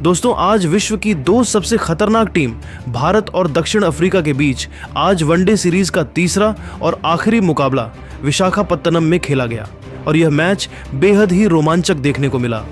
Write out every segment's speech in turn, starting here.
दोस्तों, आज विश्व की दो सबसे खतरनाक टीम भारत और दक्षिण अफ्रीका के बीच आज वनडे सीरीज का तीसरा और आखिरी मुकाबला विशाखापत्तनम में खेला गया और यह मैच बेहद ही रोमांचक देखने को मिला।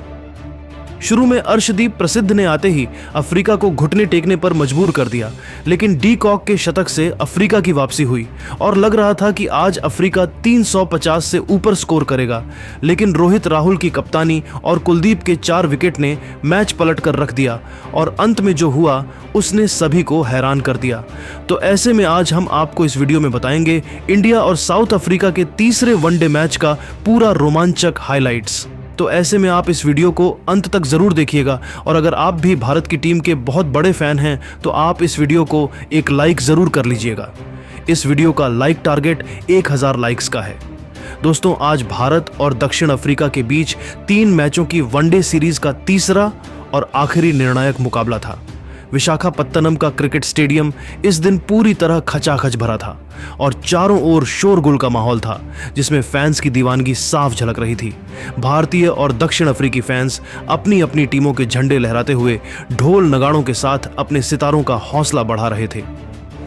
शुरू में अर्शदीप प्रसिद्ध ने आते ही अफ्रीका को घुटने टेकने पर मजबूर कर दिया, लेकिन डी कॉक के शतक से अफ्रीका की वापसी हुई और लग रहा था कि आज अफ्रीका 350 से ऊपर स्कोर करेगा, लेकिन रोहित राहुल की कप्तानी और कुलदीप के 4 विकेट ने मैच पलट कर रख दिया और अंत में जो हुआ उसने सभी को हैरान कर दिया। तो ऐसे में आज हम आपको इस वीडियो में बताएंगे इंडिया और साउथ अफ्रीका के तीसरे वनडे मैच का पूरा रोमांचक हाइलाइट्स। तो ऐसे में आप इस वीडियो को अंत तक जरूर देखिएगा और अगर आप भी भारत की टीम के बहुत बड़े फैन हैं तो आप इस वीडियो को एक लाइक जरूर कर लीजिएगा। इस वीडियो का लाइक टारगेट 1000 लाइक्स का है। दोस्तों, आज भारत और दक्षिण अफ्रीका के बीच 3 मैचों की वनडे सीरीज का तीसरा और आखिरी निर्णायक मुकाबला था। विशाखापत्तनम का क्रिकेट स्टेडियम इस दिन पूरी तरह खचाखच भरा था और चारों ओर शोरगुल का माहौल था, जिसमें फैंस की दीवानगी साफ झलक रही थी। भारतीय और दक्षिण अफ्रीकी फैंस अपनी अपनी टीमों के झंडे लहराते हुए ढोल नगाड़ों के साथ अपने सितारों का हौसला बढ़ा रहे थे।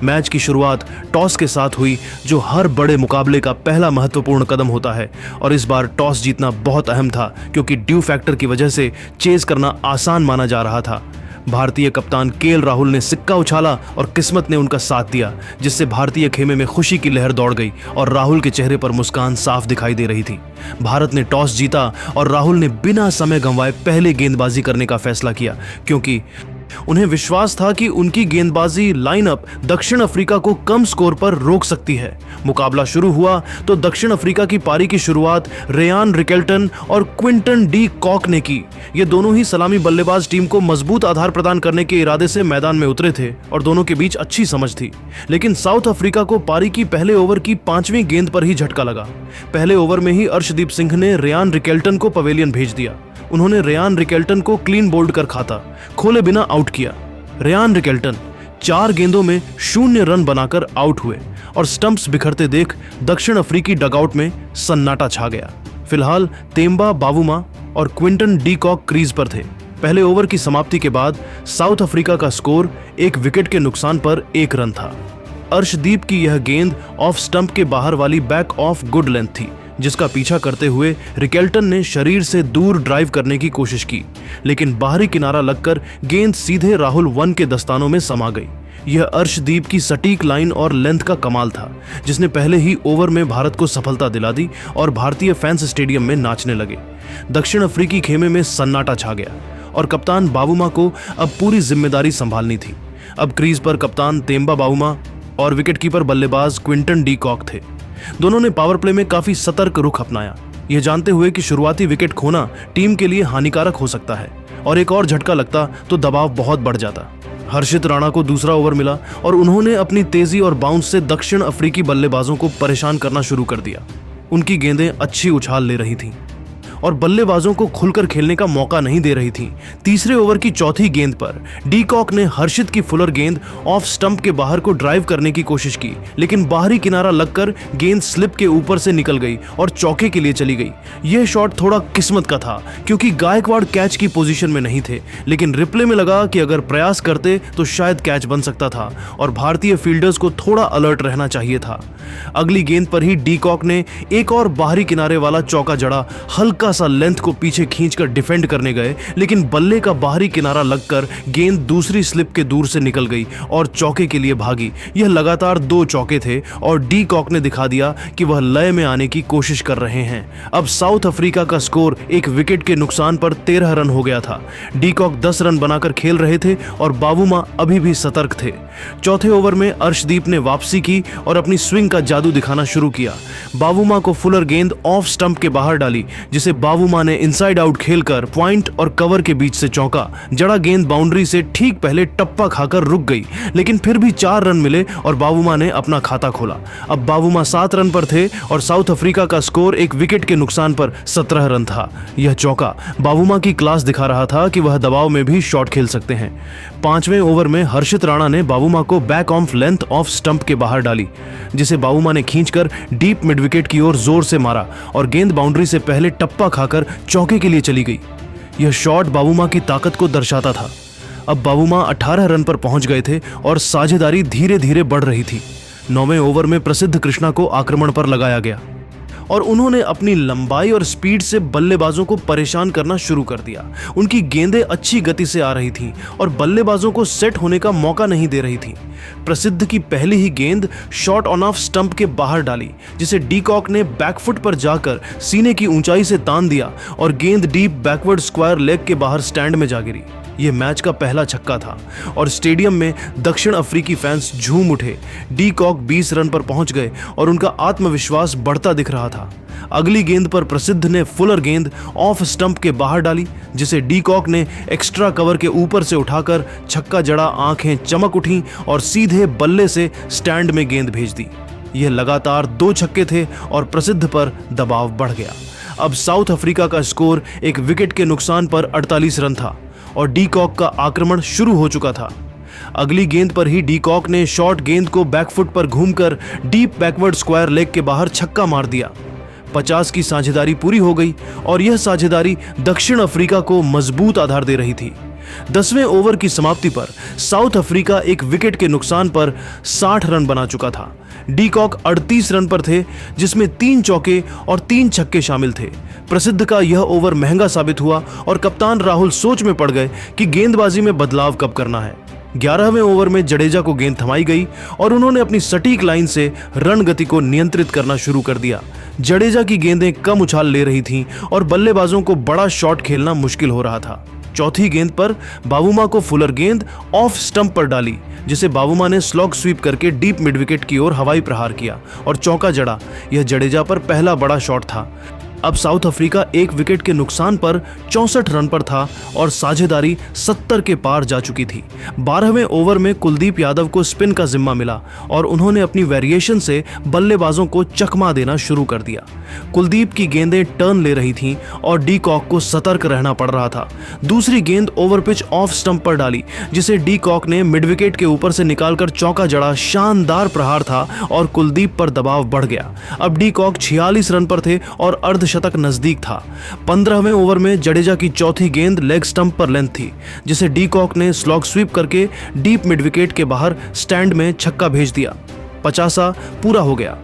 मैच की शुरुआत टॉस के साथ हुई, जो हर बड़े मुकाबले का पहला महत्वपूर्ण कदम होता है और इस बार टॉस जीतना बहुत अहम था क्योंकि ड्यू फैक्टर की वजह से चेज करना आसान माना जा रहा था। भारतीय कप्तान केएल राहुल ने सिक्का उछाला और किस्मत ने उनका साथ दिया, जिससे भारतीय खेमे में खुशी की लहर दौड़ गई और राहुल के चेहरे पर मुस्कान साफ दिखाई दे रही थी। भारत ने टॉस जीता और राहुल ने बिना समय गंवाए पहले गेंदबाजी करने का फैसला किया, क्योंकि उन्हें विश्वास था कि उनकी गेंदबाजी लाइनअप दक्षिण अफ्रीका को कम स्कोर पर रोक सकती है। मुकाबला शुरू हुआ तो दक्षिण अफ्रीका की पारी की शुरुआत रेयान रिकेल्टन और क्विंटन डी कॉक ने की। ये दोनों ही सलामी बल्लेबाज टीम को मजबूत आधार प्रदान करने के इरादे से मैदान में उतरे थे और दोनों के बीच अच्छी समझ थी। लेकिन साउथ अफ्रीका को पारी की पहले ओवर की 5वीं गेंद पर ही झटका लगा। पहले ओवर में ही अर्शदीप सिंह ने रेयान रिकेल्टन को पवेलियन भेज दिया। उन्होंने रेयान रिकेल्टन को क्लीन बोल्ड कर खाता खोले बिना आउट किया। रेयान रिकेल्टन 4 गेंदों में 0 रन बनाकर आउट हुए और स्टंप्स बिखरते देख दक्षिण अफ्रीकी डगआउट में सन्नाटा छा गया। फिलहाल तेम्बा बावुमा और क्विंटन डी कॉक क्रीज पर थे। पहले ओवर की समाप्ति के बाद साउथ अफ्रीका का स्कोर 1 विकेट के नुकसान पर 1 रन था। अर्शदीप की यह गेंद ऑफ स्टंप के बाहर वाली बैक ऑफ गुड लेंथ थी, जिसका पीछा करते हुए रिकेल्टन ने शरीर से दूर ड्राइव करने की कोशिश की, लेकिन बाहरी किनारा लगकर गेंद सीधे राहुल 1 के दस्तानों में समा गई। यह अर्शदीप की सटीक लाइन और लेंथ का कमाल था, जिसने पहले ही ओवर में भारत को सफलता दिला दी और भारतीय फैंस स्टेडियम में नाचने लगे। दक्षिण अफ्रीकी खेमे में सन्नाटा छा गया और कप्तान बावुमा को अब पूरी जिम्मेदारी संभालनी थी। अब क्रीज पर कप्तान तेम्बा बावुमा और विकेटकीपर बल्लेबाज क्विंटन डी कॉक थे। दोनों ने पावर प्ले में काफी सतर्क रुख अपनाया, यह जानते हुए कि शुरुआती विकेट खोना टीम के लिए हानिकारक हो सकता है और एक और झटका लगता तो दबाव बहुत बढ़ जाता। हर्षित राणा को दूसरा ओवर मिला और उन्होंने अपनी तेजी और बाउंस से दक्षिण अफ्रीकी बल्लेबाजों को परेशान करना शुरू कर दिया। उनकी गेंदें अच्छी उछाल ले रही थीं और बल्लेबाजों को खुलकर खेलने का मौका नहीं दे रही थी। तीसरे ओवर की चौथी गेंद पर डी कॉक ने हर्षित की फुलर गेंद ऑफ स्टंप के बाहर को ड्राइव करने की कोशिश की, लेकिन बाहरी किनारा लगकर गेंद स्लिप के ऊपर से निकल गई और चौके के लिए चली गई। यह शॉट थोड़ा किस्मत का था क्योंकि गायकवाड़ कैच की पोजीशन में नहीं थे, लेकिन रिप्ले में लगा कि अगर प्रयास करते तो शायद कैच बन सकता था और भारतीय फील्डर्स को थोड़ा अलर्ट रहना चाहिए था। अगली गेंद पर ही डी कॉक ने एक और बाहरी किनारे वाला चौका जड़ा। हल्का सा लेंथ को पीछे खींचकर डिफेंड करने गए, लेकिन बल्ले का बाहरी किनारा लगकर गेंद दूसरी स्लिप के दूर से निकल गई और चौके के लिए भागी। यह लगातार 2 चौके थे और डी कॉक ने दिखा दिया कि वह लय में आने की कोशिश कर रहे हैं। अब साउथ अफ्रीका का स्कोर 1 विकेट के नुकसान पर 13 रन हो गया था। डी कॉक 10 रन बनाकर खेल रहे थे और बावुमा अभी भी सतर्क थे। चौथे ओवर में अर्शदीप ने वापसी की और अपनी स्विंग का जादू दिखाना शुरू किया। बावुमा को फुलर गेंद ऑफ स्टंप के बाहर डाली, जिसे बावुमा ने इनसाइड आउट खेलकर पॉइंट और कवर के बीच से चौका जड़ा। गेंद बाउंड्री से ठीक पहले टप्पा खाकर रुक गई, लेकिन फिर भी 4 रन मिले और बावुमा ने अपना खाता खोला। अब बावुमा 7 रन पर थे और साउथ अफ्रीका का स्कोर 1 विकेट के नुकसान पर 17 रन था। यह चौका बावुमा की क्लास दिखा रहा था कि वह दबाव में भी शॉट खेल सकते हैं। 5वें ओवर में हर्षित राणा ने बावुमा को back of length off stump के बाहर डाली, जिसे बावुमा ने खींचकर डीप मिड विकेट की ओर जोर से मारा और गेंद बाउंड्री से पहले टप्पा खाकर चौके के लिए चली गई। यह शॉट बावुमा की ताकत को दर्शाता था। अब बावुमा 18 रन पर पहुंच गए थे और साझेदारी धीरे धीरे बढ़ रही थी। 9वें ओवर में प्रसिद्ध कृष्णा को आक्रमण पर लगाया गया और उन्होंने अपनी लंबाई और स्पीड से बल्लेबाजों को परेशान करना शुरू कर दिया। उनकी गेंदें अच्छी गति से आ रही थीं और बल्लेबाजों को सेट होने का मौका नहीं दे रही थी। प्रसिद्ध की पहली ही गेंद शॉट ऑन ऑफ स्टंप के बाहर डाली, जिसे डी कॉक ने बैकफुट पर जाकर सीने की ऊंचाई से तान दिया और गेंद डीप बैकवर्ड स्क्वायर लेग के बाहर स्टैंड में जा गिरी। यह मैच का पहला छक्का था और स्टेडियम में दक्षिण अफ्रीकी फैंस झूम उठे। डी कॉक 20 रन पर पहुंच गए और उनका आत्मविश्वास बढ़ता दिख रहा था। अगली गेंद पर प्रसिद्ध ने फुलर गेंद ऑफ स्टंप के बाहर डाली, जिसे डी कॉक ने एक्स्ट्रा कवर के ऊपर से उठाकर छक्का जड़ा। आंखें चमक उठी और सीधे बल्ले से स्टैंड में गेंद भेज दी। यह लगातार 2 छक्के थे और प्रसिद्ध पर दबाव बढ़ गया। अब साउथ अफ्रीका का स्कोर एक विकेट के नुकसान पर 48 रन था और डी कॉक का आक्रमण शुरू हो चुका था। अगली गेंद पर ही डी कॉक ने शॉर्ट गेंद को बैकफुट पर घूमकर डीप बैकवर्ड स्क्वायर लेग के बाहर छक्का मार दिया। 50 की साझेदारी पूरी हो गई और यह साझेदारी दक्षिण अफ्रीका को मजबूत आधार दे रही थी। 10वें ओवर की समाप्ति पर साउथ अफ्रीका एक विकेट के नुकसान पर 60 रन बना चुका था। डी कॉक 38 रन पर थे, जिसमें 3 चौके और 3 छक्के शामिल थे। प्रसिद्ध का यह ओवर महंगा साबित हुआ और कप्तान राहुल सोच में पड़ गए कि गेंदबाजी में बदलाव कब करना है। 11वें ओवर में जडेजा को गेंद थमाई गई और उन्होंने अपनी सटीक लाइन से रन गति को नियंत्रित करना शुरू कर दिया। जडेजा की गेंदें कम उछाल ले रही थीं और बल्लेबाजों को बड़ा शॉट खेलना मुश्किल हो रहा था। चौथी गेंद पर बावुमा को फुलर गेंद ऑफ स्टंप पर डाली, जिसे बावुमा ने स्लॉग स्वीप करके डीप मिड विकेट की ओर हवाई प्रहार किया और चौका जड़ा। यह जडेजा पर पहला बड़ा शॉट था। अब साउथ अफ्रीका एक विकेट के नुकसान पर 64 रन पर था और साझेदारी 70 के पार जा चुकी थी। 12वें ओवर में कुलदीप यादव को स्पिन का जिम्मा मिला और उन्होंने अपनी वेरिएशन से बल्लेबाजों को चकमा देना शुरू कर दिया। कुलदीप की गेंदें टर्न ले रही थीं और डी कॉक को सतर्क रहना पड़ रहा था। दूसरी गेंद ओवर पिच ऑफ स्टंप पर डाली, जिसे डी कॉक ने मिड विकेट के ऊपर से निकालकर चौका जड़ा। शानदार प्रहार था और कुलदीप पर दबाव बढ़ गया। अब डी कॉक 46 रन पर थे और अर्धशतक नजदीक था। 15वें ओवर में जडेजा की चौथी गेंद लेग स्टंप पर लेंथ थी, जिसे डी कॉक ने स्लॉग स्वीप करके डीप मिड विकेट के बाहर स्टैंड में छक्का भेज दिया। 50 पूरा हो गया।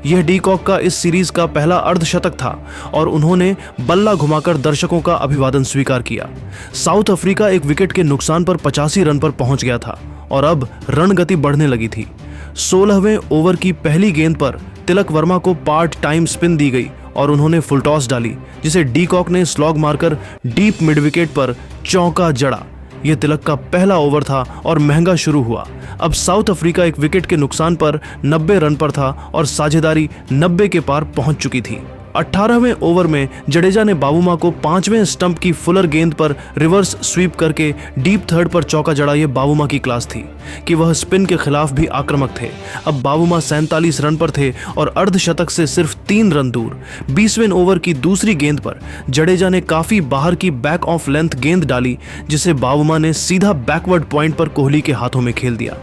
यह डी कॉक का इस सीरीज का पहला अर्धशतक था और उन्होंने बल्ला घुमाकर दर्शकों का अभिवादन स्वीकार किया। साउथ अफ्रीका एक विकेट के नुकसान पर 85 रन पर पहुंच गया था और अब रन गति बढ़ने लगी थी। 16वें ओवर की पहली गेंद पर तिलक वर्मा को पार्ट टाइम स्पिन दी गई और उन्होंने फुल टॉस डाली, जिसे डी कॉक ने स्लॉग मारकर डीप मिड विकेट पर चौका जड़ा। यह तिलक का पहला ओवर था और महंगा शुरू हुआ। अब साउथ अफ्रीका एक विकेट के नुकसान पर 90 रन पर था और साझेदारी 90 के पार पहुंच चुकी थी। 18वें ओवर में जडेजा ने बावुमा को 5वें स्टंप की फुलर गेंद पर रिवर्स स्वीप करके डीप थर्ड पर चौका जड़ा। यह बावुमा की क्लास थी कि वह स्पिन के खिलाफ भी आक्रामक थे। अब बावुमा 47 रन पर थे और अर्धशतक से सिर्फ 3 रन दूर। 20वें ओवर की दूसरी गेंद पर जडेजा ने काफी बाहर की बैक ऑफ लेंथ गेंद डाली, जिसे बावुमा ने सीधा बैकवर्ड पॉइंट पर कोहली के हाथों में खेल दिया।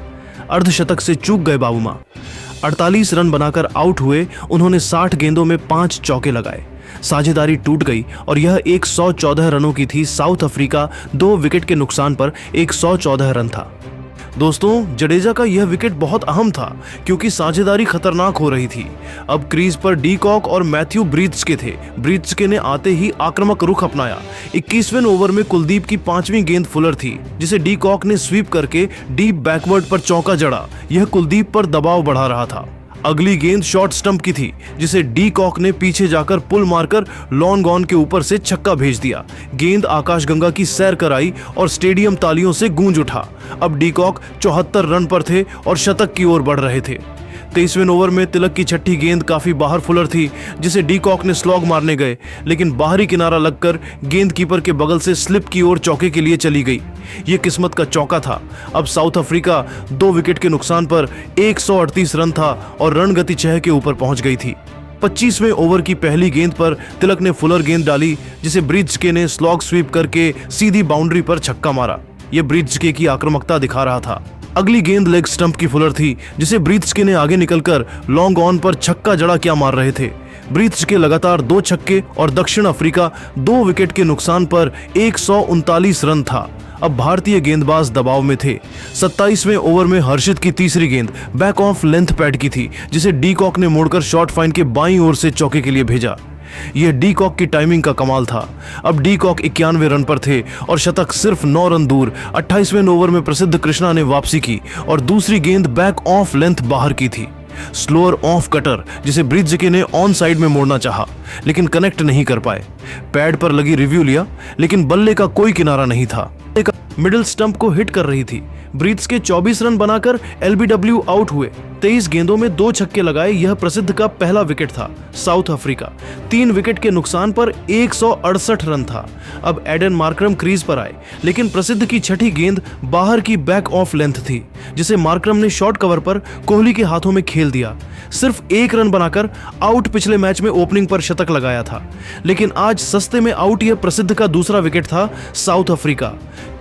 अर्धशतक से चूक गए बावुमा। 48 रन बनाकर आउट हुए। उन्होंने 60 गेंदों में 5 चौके लगाए। साझेदारी टूट गई और यह 114 रनों की थी। साउथ अफ्रीका 2 विकेट के नुकसान पर 114 रन था। दोस्तों, जडेजा का यह विकेट बहुत अहम था क्योंकि साझेदारी खतरनाक हो रही थी। अब क्रीज पर डी कॉक और मैथ्यू ब्रीत्सके थे। ब्रीत्सके ने आते ही आक्रामक रुख अपनाया। 21वें ओवर में कुलदीप की 5वीं गेंद फुलर थी, जिसे डी कॉक ने स्वीप करके डीप बैकवर्ड पर चौका जड़ा। यह कुलदीप पर दबाव बढ़ा रहा था। अगली गेंद शॉर्ट स्टंप की थी, जिसे डी कॉक ने पीछे जाकर पुल मारकर लॉन्ग ऑन के ऊपर से छक्का भेज दिया। गेंद आकाशगंगा की सैर कराई और स्टेडियम तालियों से गूंज उठा। अब डी कॉक 74 रन पर थे और शतक की ओर बढ़ रहे थे। 23वें ओवर में तिलक की छठी गेंद काफी बाहर फुलर थी, जिसे डी कॉक ने स्लॉग मारने गए, लेकिन बाहरी किनारा लगकर गेंद कीपर के बगल से स्लिप की ओर चौके के लिए चली गई। यह किस्मत का चौका था। अब साउथ अफ्रीका 2 विकेट के नुकसान पर 138 रन था और रन गति 6 के ऊपर पहुंच गई थी। 25वें ओवर की पहली गेंद पर तिलक ने फुलर गेंद डाली, जिसे ब्रीत्सके ने स्लॉग स्वीप करके सीधी बाउंड्री पर छक्का मारा। यह ब्रीत्सके की आक्रामकता दिखा रहा था। अगली गेंद लेग स्टंप की फुलर थी, जिसे ब्रीत्सके ने आगे निकलकर लॉन्ग ऑन पर छक्का जड़ा क्या मार रहे थे। ब्रीथ्स के लगातार 2 छक्के और दक्षिण अफ्रीका 2 विकेट के नुकसान पर 139 रन था। अब भारतीय गेंदबाज दबाव में थे। 27वें ओवर में हर्षित की तीसरी गेंद बैक ऑफ लेंथ पैड की थी, जिसे डी कॉक ने मोड़कर शॉर्ट फाइन के बाईं ओर से चौके के लिए भेजा। यह डी कॉक की टाइमिंग का कमाल था। अब डी कॉक 91 रन पर थे और शतक सिर्फ 9 रन दूर। 28वें ओवर में प्रसिद्ध कृष्णा ने वापसी की और दूसरी गेंद बैक ऑफ लेंथ बाहर की थी। स्लोअर ऑफ कटर जिसे ब्रिड्जके ने ऑन साइड में मोड़ना चाहा, लेकिन कनेक्ट नहीं कर पाए। पैड पर लगी रिव्यू लिया, लेकिन बल्ले का कोई किनारा नहीं था। मिडिल स्टंप को हिट कर रही थी। ब्रीथ्स के 24 रन बनाकर एलबीडब्ल्यू आउट हुए। 23 गेंदों में 2 छक्के लगाए। यह प्रसिद्ध का पहला विकेट था। साउथ अफ्रीका 3 विकेट के नुकसान पर 168 रन था। अब एडन मार्करम क्रीज पर आए, लेकिन प्रसिद्ध की छठी गेंद बाहर की बैक ऑफ लेंथ थी, जिसे मार्करम ने शॉर्ट कवर पर कोहली के हाथों में खेल दिया। सिर्फ 1 रन बनाकर आउट। पिछले मैच में ओपनिंग पर शतक लगाया था, लेकिन आज सस्ते में आउट। यह प्रसिद्ध का दूसरा विकेट था। साउथ अफ्रीका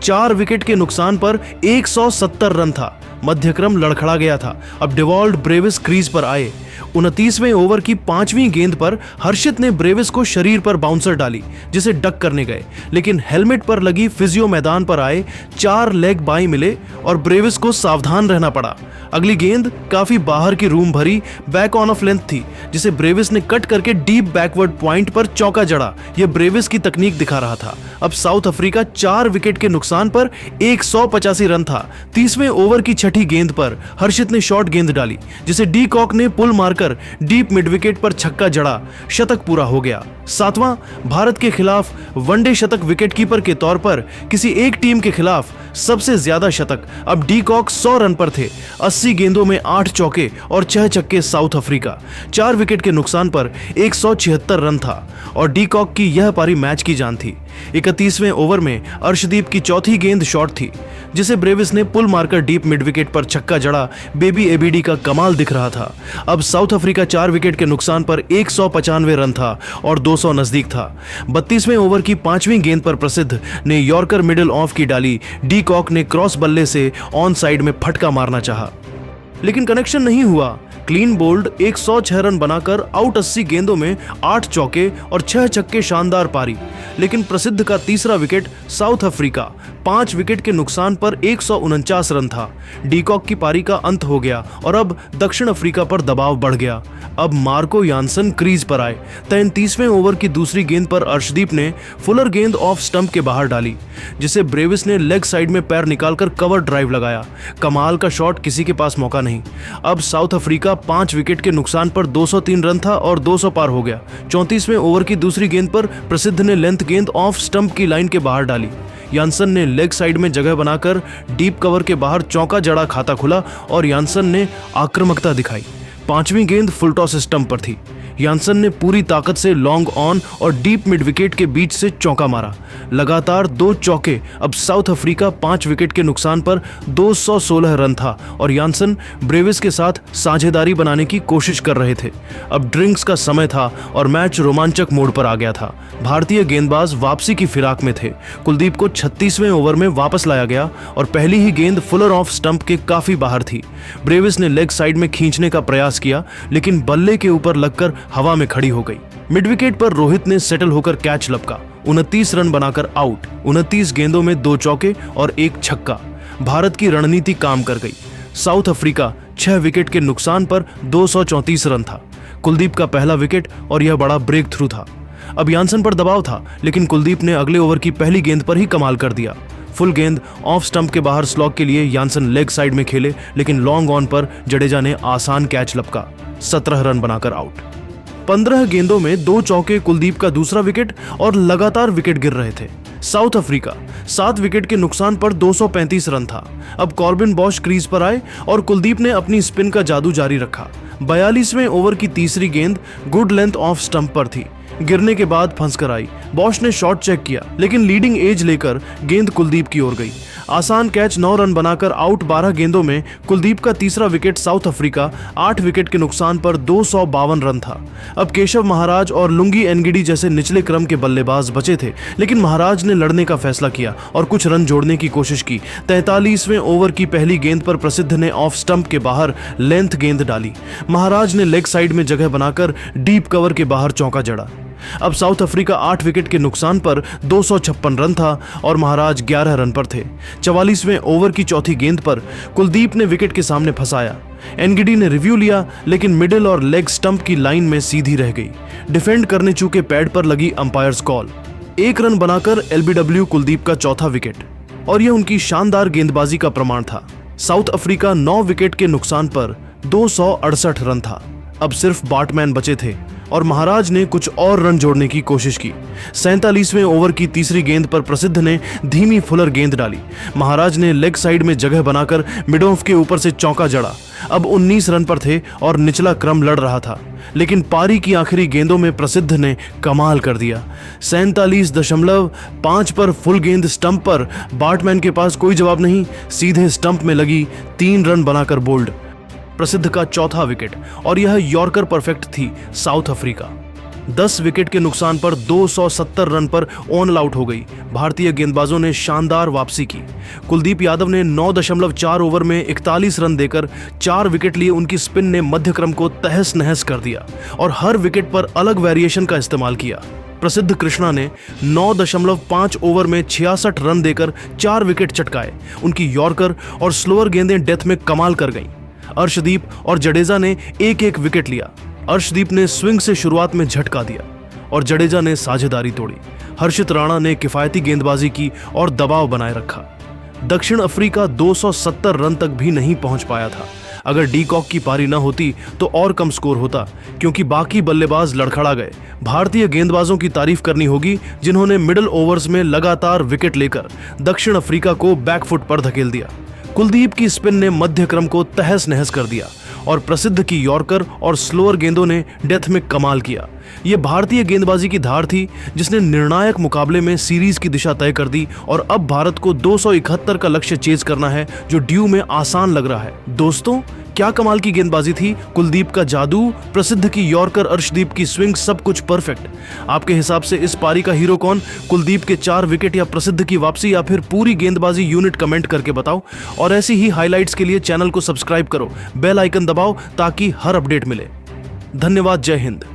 4 विकेट के नुकसान पर 170 रन था। मध्यक्रम लड़खड़ा गया था। अब डेवॉल्ड ब्रेविस क्रीज पर आए। 29वें ओवर की 5वीं गेंद पर हर्षित ने ब्रेविस को शरीर पर बाउंसर डाली, जिसे डक करने गए, लेकिन हेलमेट पर लगी फिजियो मैदान पर आए। 4 लेग बाई मिले और ब्रेविस को सावधान रहना पड़ा। अगली गेंद काफी बाहर की रूम भरी बैक ऑन ऑफ लेंथ थी, जिसे ब्रेविस ने कट करके डीप बैकवर्ड पॉइंट पर चौका जड़ा। यह ब्रेविस की तकनीक दिखा रहा था। अब साउथ अफ्रीका 4 विकेट के नुकसान पर 185 रन था। 30वें ओवर की छठी गेंद पर हर्षित ने शॉर्ट गेंद डाली, जिसे डी कॉक ने पुल मारकर डीप मिड विकेट पर छक्का जड़ा। शतक पूरा हो गया। 7वां भारत के खिलाफ वनडे शतक विकेटकीपर के तौर पर किसी एक टीम के खिलाफ सबसे ज्यादा शतक। अब डी कॉक 100 रन पर थे। 80 गेंदों में 8 चौके और 6 छक्के। साउथ अफ्रीका 4 विकेट के नुकसान पर 176 रन था और डी कॉक की यह पारी मैच की जान थी। 31वें ओवर में अर्शदीप की चौथी गेंद शॉर्ट थी, जिसे ब्रेविस ने पुल मारकर डीप मिड विकेट पर छक्का जड़ा। बेबी एबीडी का कमाल दिख रहा था। अब साउथ अफ्रीका 4 विकेट के नुकसान पर 195 रन था और 200 नजदीक था। 32वें ओवर की 5वीं गेंद पर प्रसिद्ध ने यॉर्कर मिडिल ऑफ की डाली। डी कॉक ने क्रॉस बल्ले से ऑन साइड में फटका मारना चाहा, लेकिन कनेक्शन नहीं हुआ। क्लीन बोल्ड 106 रन बनाकर आउट। 80 गेंदों में 8 चौके और 6 छक्के। शानदार पारी, लेकिन प्रसिद्ध का तीसरा विकेट। साउथ अफ्रीका 5 विकेट के नुकसान पर 149 रन था। डी कॉक की पारी का अंत हो गया और अब दक्षिण अफ्रीका पर दबाव बढ़ गया। अब मार्को यानसन क्रीज पर आए। 33वें ओवर की दूसरी गेंद पर अर्शदीप ने फुलर गेंद ऑफ स्टंप के बाहर डाली, जिसे ब्रेविस ने लेग साइड में पैर निकालकर कवर ड्राइव लगाया। कमाल का शॉट, किसी के पास मौका नहीं। अब साउथ अफ्रीका 5 विकेट के नुकसान पर 203 रन था और 200 पार हो गया। 34वें ओवर की दूसरी गेंद पर प्रसिद्ध ने लेंथ गेंद ऑफ स्टंप की लाइन के बाहर डाली। यानसन ने लेग साइड में जगह बनाकर डीप कवर के बाहर चौका जड़ा। खाता खुला और यानसन ने आक्रामकता दिखाई। 5वीं गेंद फुल टॉस स्टंप पर थी। यानसन ने पूरी ताकत से लॉन्ग ऑन और डीप मिड विकेट के बीच से चौका मारा। लगातार 2 चौके। अब साउथ अफ्रीका 5 विकेट के नुकसान पर 216 रन था और यानसन ब्रेविस के साथ साझेदारी बनाने की कोशिश कर रहे थे। अब ड्रिंक्स का समय था और मैच रोमांचक मोड़ पर आ गया था। भारतीय गेंदबाज वापसी की फिराक में थे। कुलदीप को 36वें ओवर में वापस लाया गया और पहली ही गेंद फुलर ऑफ स्टंप के काफी बाहर थी। ब्रेविस ने लेग साइड में खींचने का प्रयास किया, लेकिन बल्ले के ऊपर लगकर हवा में खड़ी हो गई। मिड विकेट पर रोहित ने सेटल होकर कैच लपका। 29 रन बनाकर आउट। 29 गेंदों में 2 चौके और 1 छक्का। भारत की रणनीति काम कर गई। साउथ अफ्रीका 6 विकेट के नुकसान पर 234 रन था। कुलदीप का पहला विकेट और यह बड़ा ब्रेक थ्रू था। अब यानसन पर दबाव था, लेकिन कुलदीप ने अगले ओवर की पहली गेंद पर ही कमाल कर दिया। फुल गेंद ऑफ स्टंप के बाहर स्लॉग के लिए यानसन लेग साइड में खेले, लेकिन लॉन्ग ऑन पर जडेजा ने आसान कैच लपका। 17 रन बनाकर आउट। 15 गेंदों में 2 चौके। कुलदीप का दूसरा विकेट और लगातार विकेट गिर रहे थे। साउथ अफ्रीका 7 विकेट के नुकसान पर 235 रन था। अब कॉर्बिन बॉश क्रीज पर आए और कुलदीप ने अपनी स्पिन का जादू जारी रखा। 42वें ओवर की तीसरी गेंद गुड लेंथ ऑफ स्टंप पर थी। गिरने के बाद फंस कर आई। बॉश ने शॉट चेक किया, लेकिन लीडिंग एज लेकर गेंद कुलदीप की ओर गई। आसान कैच 9 रन बनाकर आउट 12 गेंदों में कुलदीप का तीसरा विकेट साउथ अफ्रीका 8 विकेट के नुकसान पर 252 रन था। अब केशव महाराज और लुंगी एनगिडी जैसे निचले क्रम के बल्लेबाज बचे थे, लेकिन महाराज ने लड़ने का फैसला किया और कुछ रन जोड़ने की कोशिश की। 43वें ओवर की पहली गेंद पर प्रसिद्ध ने ऑफ स्टंप के बाहर लेंथ गेंद डाली। महाराज ने लेग साइड में जगह बनाकर डीप कवर के बाहर चौका जड़ा। अब साउथ अफ्रीका 8 विकेट के नुकसान पर 256 रन था और महाराज 11 रन पर थे। 44वें ओवर की चौथी गेंद पर कुलदीप ने विकेट के सामने फंसाया। एनगिडी ने रिव्यू लिया, लेकिन मिडिल और लेग स्टंप की लाइन में सीधी रह गई। डिफेंड करने चूके पैड पर लगी अंपायर्स कॉल। 1 रन बनाकर एलबीडब्ल्यू कुलदीप का चौथा विकेट, और यह उनकी शानदार गेंदबाजी का प्रमाण था। साउथ अफ्रीका 9 विकेट के नुकसान पर 268 रन था। अब सिर्फ बाटमैन बचे थे और महाराज ने कुछ और रन जोड़ने की कोशिश की। 47वें ओवर की तीसरी गेंद पर प्रसिद्ध ने धीमी फुलर गेंद डाली। महाराज ने लेग साइड में जगह बनाकर मिड ऑफ के ऊपर से चौका जड़ा। अब 19 रन पर थे और निचला क्रम लड़ रहा था, लेकिन पारी की आखिरी गेंदों में प्रसिद्ध ने कमाल कर दिया। 47.5 पर फुल गेंद स्टंप पर, बाटमैन के पास कोई जवाब नहीं, सीधे स्टंप में लगी, 3 रन बनाकर बोल्ड। प्रसिद्ध का चौथा विकेट, और यह यॉर्कर परफेक्ट थी साउथ अफ्रीका। 10 विकेट के नुकसान पर 270 रन पर ऑन आउट हो गई। भारतीय गेंदबाजों ने शानदार वापसी की। कुलदीप यादव ने 9.4 ओवर में 41 रन देकर 4 विकेट लिए। उनकी स्पिन ने मध्य क्रम को तहस नहस कर दिया और हर विकेट पर अलग वेरिएशन का इस्तेमाल किया। प्रसिद्ध कृष्णा ने 9.5 ओवर में 66 रन देकर 4 विकेट चटकाए। उनकी यॉर्कर और स्लोअर गेंदें डेथ में कमाल कर गईं। अर्शदीप और जडेजा ने एक एक विकेट लिया। अर्शदीप ने स्विंग से शुरुआत में झटका दिया और जडेजा ने साझेदारी तोड़ी। हर्षित राणा ने किफायती गेंदबाजी की और दबाव बनाए रखा। दक्षिण अफ्रीका 270 रन तक भी नहीं पहुंच पाया था। अगर डी कॉक की पारी न होती तो और कम स्कोर होता, क्योंकि बाकी बल्लेबाज लड़खड़ा गए। भारतीय गेंदबाजों की तारीफ करनी होगी, जिन्होंने मिडिल ओवर्स में लगातार विकेट लेकर दक्षिण अफ्रीका को बैकफुट पर धकेल दिया। कुलदीप की स्पिन ने मध्य क्रम को तहस नहस कर दिया और प्रसिद्ध की यॉर्कर और स्लोअर गेंदों ने डेथ में कमाल किया। ये भारतीय गेंदबाजी की धार थी जिसने निर्णायक मुकाबले में सीरीज की दिशा तय कर दी, और अब भारत को 271 का लक्ष्य चेज करना है, जो ड्यू में आसान लग रहा है। दोस्तों, क्या कमाल की गेंदबाजी थी। कुलदीप का जादू, प्रसिद्ध की यॉर्कर, अर्शदीप की स्विंग, सब कुछ परफेक्ट। आपके हिसाब से इस पारी का हीरो कौन? कुलदीप के 4 विकेट या प्रसिद्ध की वापसी या फिर पूरी गेंदबाजी यूनिट? कमेंट करके बताओ। और ऐसी ही हाइलाइट्स के लिए चैनल को सब्सक्राइब करो, बेल आइकन दबाओ ताकि हर अपडेट मिले। धन्यवाद। जय हिंद।